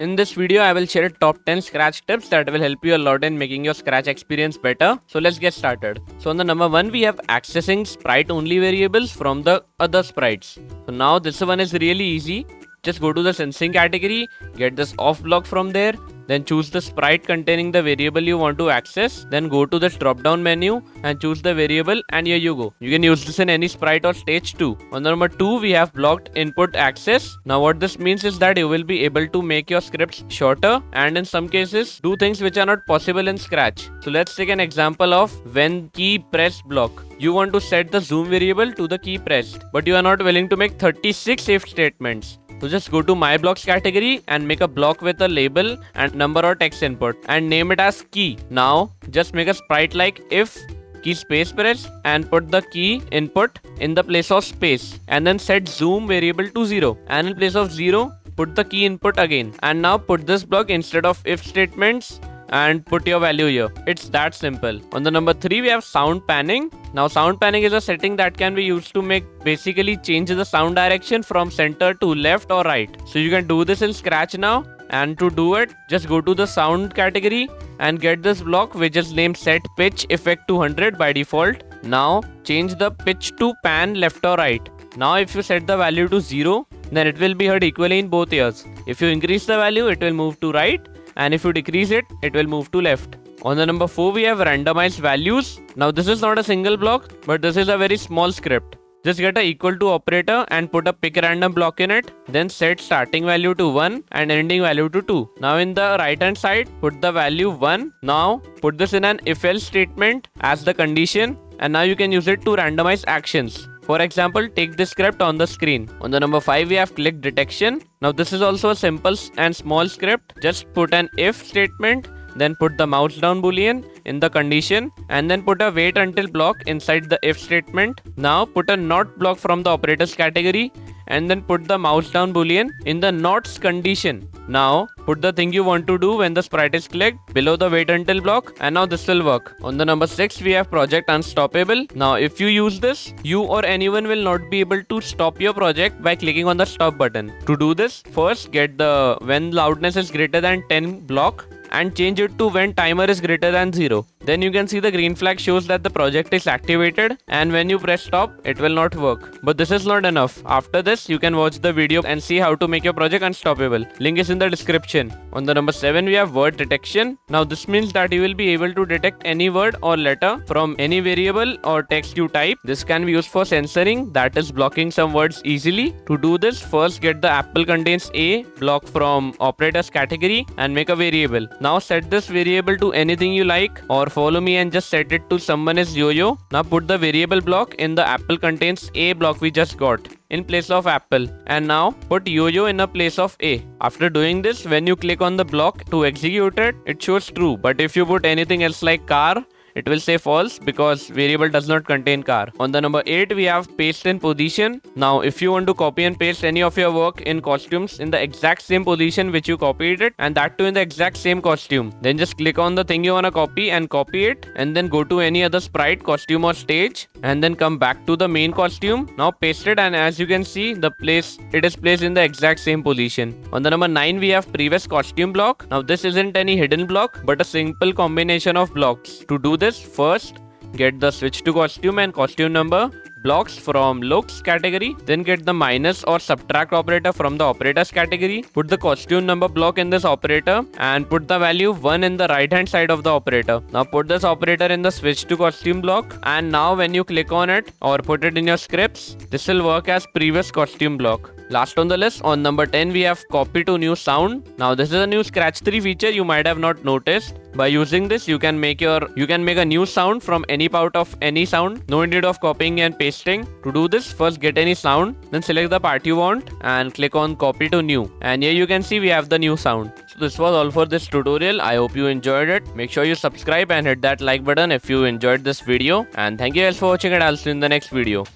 In this video, I will share top 10 Scratch tips that will help you a lot in making your Scratch experience better. So let's get started. So on the number 1, we have accessing sprite only variables from the other sprites. So now this one is really easy. Just go to the sensing category, get this off block from there, then choose the sprite containing the variable you want to access, then go to this drop down menu and choose the variable, and here you go. You can use this in any sprite or stage too. On the number 2, we have blocked input access. Now what this means is that you will be able to make your scripts shorter and in some cases do things which are not possible in Scratch. So let's take an example of when key pressed block. You want to set the zoom variable to the key pressed, but you are not willing to make 36 if statements. So just go to my blocks category and make a block with a label and number or text input and name it as key. Now just make a sprite like if key space press and put the key input in the place of space and then set zoom variable to 0 and in place of 0 put the key input again, and now put this block instead of if statements and put your value here. It's that simple. On the number 3, we have sound panning. Now sound panning is a setting that can be used to basically change the sound direction from center to left or right. So you can do this in Scratch now, and to do it just go to the sound category and get this block which is named set pitch effect to 100 by default. Now change the pitch to pan left or right. Now if you set the value to 0, then it will be heard equally in both ears. If you increase the value, it will move to right, and if you decrease it, it will move to left. On the number 4, we have randomized values. Now this is not a single block, but this is a very small script. Just get a equal to operator and put a pick random block in it. Then set starting value to 1 and ending value to 2. Now in the right hand side, put the value 1. Now put this in an if else statement as the condition, and now you can use it to randomize actions. For example, take this script on the screen. On the number 5, we have click detection. Now this is also a simple and small script. Just put an if statement, then put the mouse down boolean in the condition, and then put a wait until block inside the if statement. Now put a not block from the operators category and then put the mouse down boolean in the nots condition. Now put the thing you want to do when the sprite is clicked below the wait until block, and now this will work. On the number 6, we have project unstoppable. Now if you use this, you or anyone will not be able to stop your project by clicking on the stop button. To do this, first get the when loudness is greater than 10 block and change it to when timer is greater than 0. Then you can see the green flag shows that the project is activated, and when you press stop, it will not work. But this is not enough. After this, you can watch the video and see how to make your project unstoppable. Link is in the description. On the number 7, we have word detection. Now this means that you will be able to detect any word or letter from any variable or text you type. This can be used for censoring, that is blocking some words easily. To do this, first get the apple contains a block from operators category and make a variable. Now set this variable to anything you like, or follow me and just set it to someone is yo-yo. Now put the variable block in the apple contains a block we just got in place of apple, and now put yo-yo in a place of a. After doing this, when you click on the block to execute it, it shows true, but if you put anything else like car, it will say false because variable does not contain car. On the number 8, we have paste in position. Now if you want to copy and paste any of your work in costumes in the exact same position which you copied it, and that too in the exact same costume, then just click on the thing you want to copy and copy it, and then go to any other sprite, costume or stage, and then come back to the main costume. Now paste it, and as you can see, it is placed in the exact same position. On the number 9, we have previous costume block. Now this isn't any hidden block but a simple combination of blocks. To do this, first get the switch to costume and costume number blocks from looks category, then get the minus or subtract operator from the operators category, put the costume number block in this operator and put the value 1 in the right hand side of the operator. Now put this operator in the switch to costume block, and now when you click on it or put it in your scripts, this will work as previous costume block. Last on the list, on number 10, we have copy to new sound. Now this is a new Scratch 3 feature you might have not noticed. By using this, you can make a new sound from any part of any sound. No need of copying and pasting. To do this, first get any sound, then select the part you want and click on copy to new. And here you can see we have the new sound. So this was all for this tutorial. I hope you enjoyed it. Make sure you subscribe and hit that like button if you enjoyed this video. And thank you guys for watching, and I'll see you in the next video.